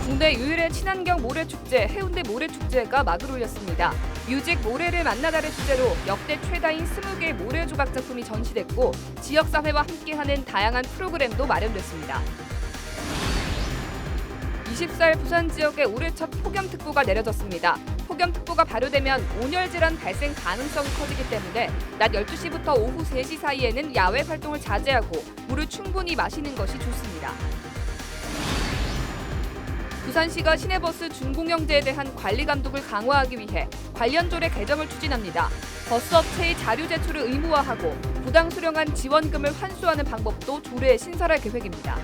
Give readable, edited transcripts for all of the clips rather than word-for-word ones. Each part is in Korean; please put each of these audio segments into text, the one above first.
국내 유일의 친환경 모래축제 해운대 모래축제가 막을 올렸습니다. 뮤직 모래를 만나다를 주제로 역대 최다인 20개의 모래 조각 작품이 전시됐고 지역사회와 함께하는 다양한 프로그램도 마련됐습니다. 24일 부산 지역에 올해 첫 폭염특보가 내려졌습니다. 폭염특보가 발효되면 온열 질환 발생 가능성이 커지기 때문에 낮 12시부터 오후 3시 사이에는 야외 활동을 자제하고 물을 충분히 마시는 것이 좋습니다. 부산시가 시내버스 준공영제에 대한 관리 감독을 강화하기 위해 관련 조례 개정을 추진합니다. 버스업체의 자료 제출을 의무화하고 부당 수령한 지원금을 환수하는 방법도 조례에 신설할 계획입니다.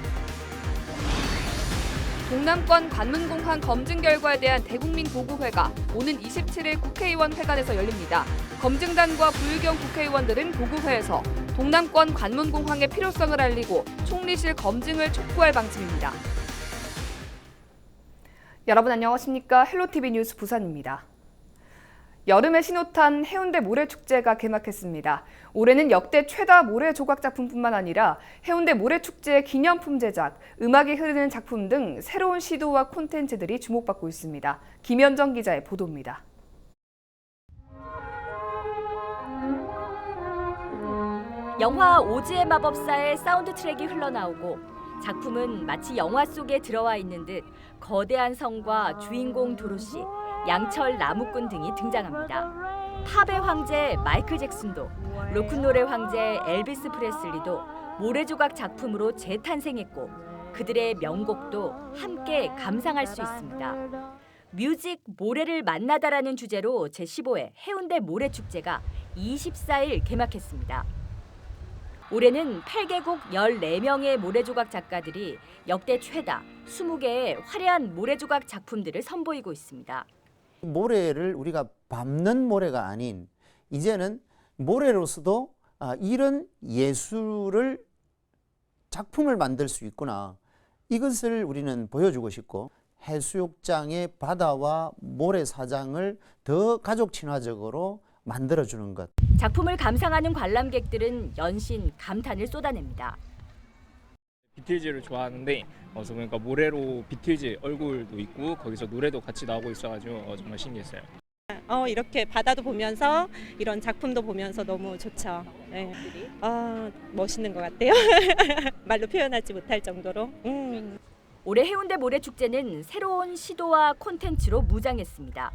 동남권 관문공항 검증 결과에 대한 대국민 보고회가 오는 27일 국회의원 회관에서 열립니다. 검증단과 부유경 국회의원들은 보고회에서 동남권 관문공항의 필요성을 알리고 총리실 검증을 촉구할 방침입니다. 여러분 안녕하십니까? 헬로티비 뉴스 부산입니다. 여름의 신호탄 해운대 모래축제가 개막했습니다. 올해는 역대 최다 모래 조각 작품뿐만 아니라 해운대 모래축제 기념품 제작, 음악이 흐르는 작품 등 새로운 시도와 콘텐츠들이 주목받고 있습니다. 김현정 기자의 보도입니다. 영화 오즈의 마법사의 사운드 트랙이 흘러나오고 작품은 마치 영화 속에 들어와 있는 듯 거대한 성과 주인공 도로시, 양철 나무꾼 등이 등장합니다. 팝의 황제 마이클 잭슨도, 로큰롤의 황제 엘비스 프레슬리도 모래조각 작품으로 재탄생했고 그들의 명곡도 함께 감상할 수 있습니다. 뮤직 모래를 만나다라는 주제로 제15회 해운대 모래축제가 24일 개막했습니다. 올해는 8개국 14명의 모래조각 작가들이 역대 최다 20개의 화려한 모래조각 작품들을 선보이고 있습니다. 모래를 우리가 밟는 모래가 아닌 이제는 모래로서도 이런 예술을 작품을 만들 수 있구나. 이것을 우리는 보여주고 싶고 해수욕장의 바다와 모래사장을 더 가족 친화적으로 만들어주는 것. 작품을 감상하는 관람객들은 연신 감탄을 쏟아냅니다. 비틀즈를 좋아하는데 그러니까 모래로 비틀즈 얼굴도 있고 거기서 노래도 같이 나오고 있어가지고 정말 신기했어요. 이렇게 바다도 보면서 이런 작품도 보면서 너무 좋죠. 네. 멋있는 것 같아요. 말로 표현하지 못할 정도로. 올해 해운대 모래축제는 새로운 시도와 콘텐츠로 무장했습니다.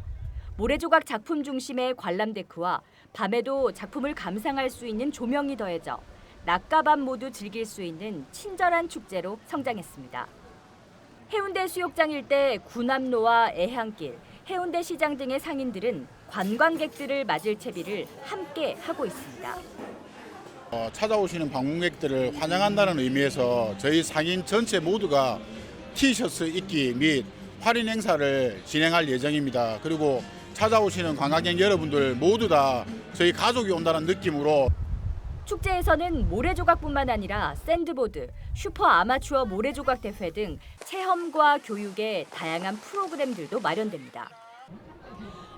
모래조각 작품 중심의 관람 데크와 밤에도 작품을 감상할 수 있는 조명이 더해져 낮과 밤 모두 즐길 수 있는 친절한 축제로 성장했습니다. 해운대 수욕장 일대 구남로와 애향길, 해운대 시장 등의 상인들은 관광객들을 맞을 채비를 함께 하고 있습니다. 찾아오시는 방문객들을 환영한다는 의미에서 저희 상인 전체 모두가 티셔츠 입기 및 할인 행사를 진행할 예정입니다. 그리고 찾아오시는 관광객 여러분들 모두 다 저희 가족이 온다는 느낌으로 축제에서는 모래조각뿐만 아니라 샌드보드, 슈퍼 아마추어 모래조각 대회 등 체험과 교육의 다양한 프로그램들도 마련됩니다.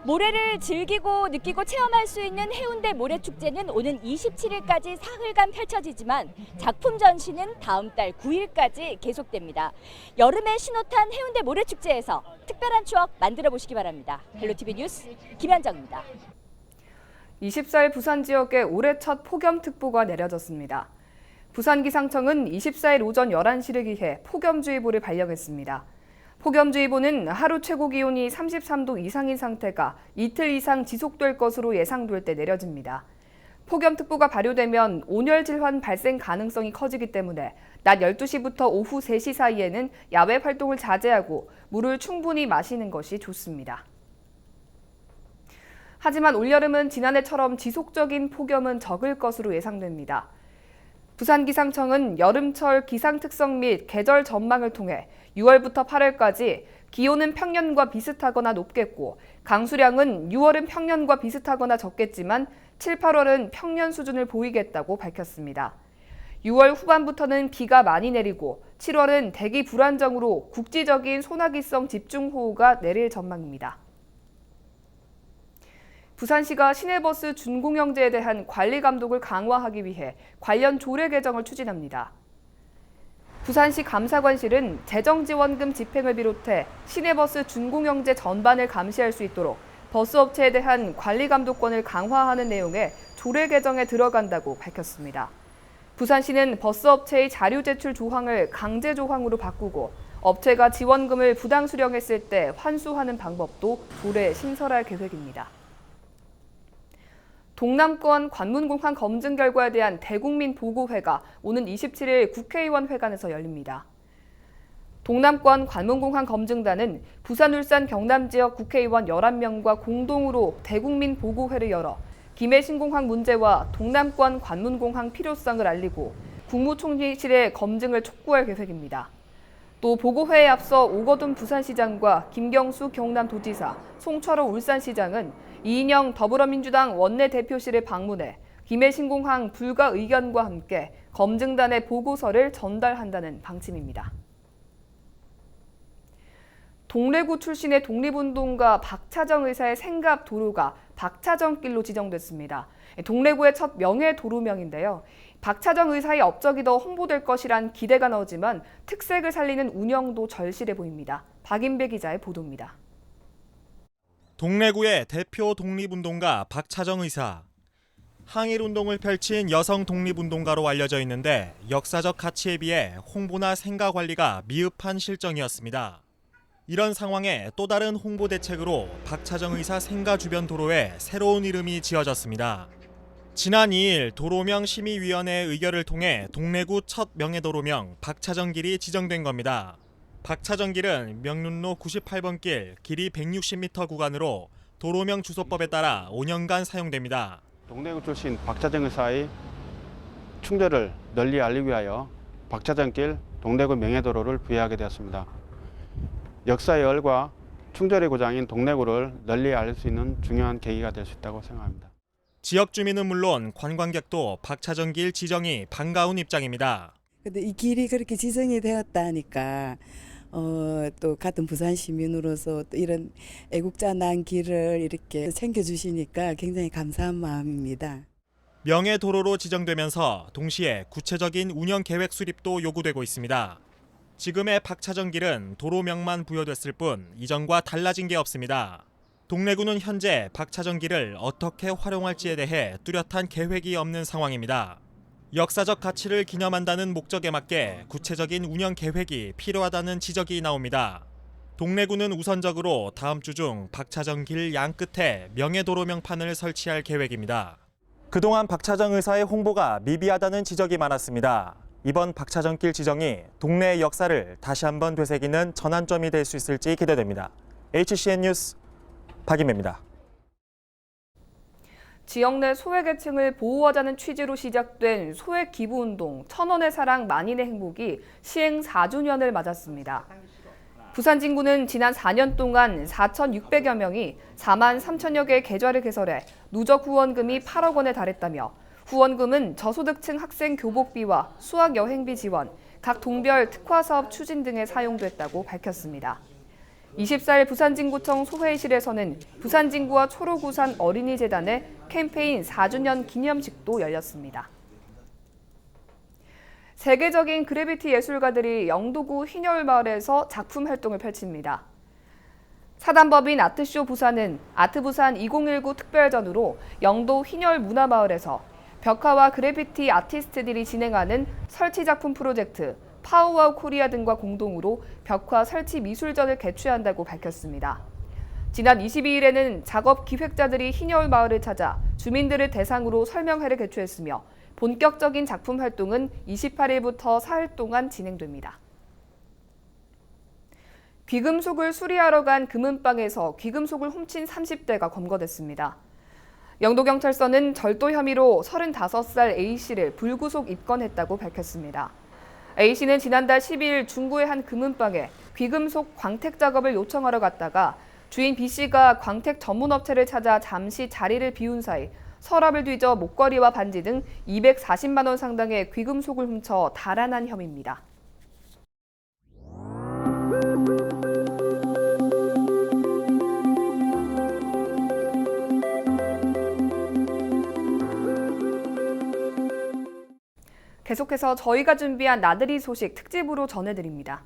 모래를 즐기고 느끼고 체험할 수 있는 해운대 모래축제는 오는 27일까지 사흘간 펼쳐지지만 작품 전시는 다음 달 9일까지 계속됩니다. 여름의 신호탄 해운대 모래축제에서 특별한 추억 만들어 보시기 바랍니다. 헬로티비 뉴스 김현정입니다. 24일 부산 지역에 올해 첫 폭염특보가 내려졌습니다. 부산기상청은 24일 오전 11시를 기해 폭염주의보를 발령했습니다. 폭염주의보는 하루 최고 기온이 33도 이상인 상태가 이틀 이상 지속될 것으로 예상될 때 내려집니다. 폭염특보가 발효되면 온열 질환 발생 가능성이 커지기 때문에 낮 12시부터 오후 3시 사이에는 야외 활동을 자제하고 물을 충분히 마시는 것이 좋습니다. 하지만 올여름은 지난해처럼 지속적인 폭염은 적을 것으로 예상됩니다. 부산기상청은 여름철 기상 특성 및 계절 전망을 통해 6월부터 8월까지 기온은 평년과 비슷하거나 높겠고 강수량은 6월은 평년과 비슷하거나 적겠지만 7, 8월은 평년 수준을 보이겠다고 밝혔습니다. 6월 후반부터는 비가 많이 내리고 7월은 대기 불안정으로 국지적인 소나기성 집중호우가 내릴 전망입니다. 부산시가 시내버스 준공영제에 대한 관리 감독을 강화하기 위해 관련 조례 개정을 추진합니다. 부산시 감사관실은 재정지원금 집행을 비롯해 시내버스 준공영제 전반을 감시할 수 있도록 버스업체에 대한 관리 감독권을 강화하는 내용의 조례 개정에 들어간다고 밝혔습니다. 부산시는 버스업체의 자료 제출 조항을 강제 조항으로 바꾸고 업체가 지원금을 부당 수령했을 때 환수하는 방법도 조례에 신설할 계획입니다. 동남권 관문공항 검증 결과에 대한 대국민 보고회가 오는 27일 국회의원 회관에서 열립니다. 동남권 관문공항 검증단은 부산, 울산, 경남 지역 국회의원 11명과 공동으로 대국민 보고회를 열어 김해 신공항 문제와 동남권 관문공항 필요성을 알리고 국무총리실의 검증을 촉구할 계획입니다. 또 보고회에 앞서 오거돈 부산시장과 김경수 경남도지사, 송철호 울산시장은 이인영 더불어민주당 원내대표실을 방문해 김해 신공항 불가 의견과 함께 검증단의 보고서를 전달한다는 방침입니다. 동래구 출신의 독립운동가 박차정 의사의 생갑 도로가 박차정길로 지정됐습니다. 동래구의 첫 명예 도로명인데요. 박차정 의사의 업적이 더 홍보될 것이란 기대가 나오지만 특색을 살리는 운영도 절실해 보입니다. 박인배 기자의 보도입니다. 동래구의 대표 독립운동가 박차정 의사. 항일운동을 펼친 여성 독립운동가로 알려져 있는데 역사적 가치에 비해 홍보나 생가 관리가 미흡한 실정이었습니다. 이런 상황에 또 다른 홍보 대책으로 박차정 의사 생가 주변 도로에 새로운 이름이 지어졌습니다. 지난 2일 도로명 심의위원회 의결을 통해 동래구 첫 명예도로명 박차정길이 지정된 겁니다. 박차정길은 명륜로 98번 길 길이 160m 구간으로 도로명 주소법에 따라 5년간 사용됩니다. 동래구 출신 박차정 의사의 충절을 널리 알리기 위하여 박차정길 동래구 명예도로를 부여하게 되었습니다. 역사의 열과 충절의 고장인 동래구를 널리 알릴 수 있는 중요한 계기가 될 수 있다고 생각합니다. 지역 주민은 물론 관광객도 박차정길 지정이 반가운 입장입니다. 근데 이 길이 그렇게 지정이 되었다니까 또 같은 부산 시민으로서 또 이런 애국자 난 길을 이렇게 챙겨주시니까 굉장히 감사한 마음입니다. 명예도로로 지정되면서 동시에 구체적인 운영 계획 수립도 요구되고 있습니다. 지금의 박차정길은 도로명만 부여됐을 뿐 이전과 달라진 게 없습니다. 동래구는 현재 박차정길을 어떻게 활용할지에 대해 뚜렷한 계획이 없는 상황입니다. 역사적 가치를 기념한다는 목적에 맞게 구체적인 운영 계획이 필요하다는 지적이 나옵니다. 동래구는 우선적으로 다음 주 중 박차정길 양 끝에 명예도로명판을 설치할 계획입니다. 그동안 박차정 의사의 홍보가 미비하다는 지적이 많았습니다. 이번 박차정길 지정이 동래의 역사를 다시 한번 되새기는 전환점이 될 수 있을지 기대됩니다. HCN 뉴스 박인배입니다. 지역 내 소외계층을 보호하자는 취지로 시작된 소외기부운동 1000원의 사랑 만인의 행복이 시행 4주년을 맞았습니다. 부산 진구는 지난 4년 동안 4,600여 명이 4만 3천여 개의 계좌를 개설해 누적 후원금이 8억 원에 달했다며 후원금은 저소득층 학생 교복비와 수학 여행비 지원, 각 동별 특화사업 추진 등에 사용됐다고 밝혔습니다. 24일 부산진구청 소회의실에서는 부산진구와 초록우산 어린이재단의 캠페인 4주년 기념식도 열렸습니다. 세계적인 그래비티 예술가들이 영도구 흰여울마을에서 작품 활동을 펼칩니다. 사단법인 아트쇼 부산은 아트부산 2019 특별전으로 영도 흰여울문화마을에서 벽화와 그래피티 아티스트들이 진행하는 설치 작품 프로젝트 파워와우 코리아 등과 공동으로 벽화 설치 미술전을 개최한다고 밝혔습니다. 지난 22일에는 작업 기획자들이 흰여울 마을을 찾아 주민들을 대상으로 설명회를 개최했으며 본격적인 작품 활동은 28일부터 사흘 동안 진행됩니다. 귀금속을 수리하러 간 금은방에서 귀금속을 훔친 30대가 검거됐습니다. 영도경찰서는 절도 혐의로 35살 A씨를 불구속 입건했다고 밝혔습니다. A씨는 지난달 12일 중구의 한 금은방에 귀금속 광택 작업을 요청하러 갔다가 주인 B씨가 광택 전문업체를 찾아 잠시 자리를 비운 사이 서랍을 뒤져 목걸이와 반지 등 240만 원 상당의 귀금속을 훔쳐 달아난 혐의입니다. 계속해서 저희가 준비한 나들이 소식 특집으로 전해드립니다.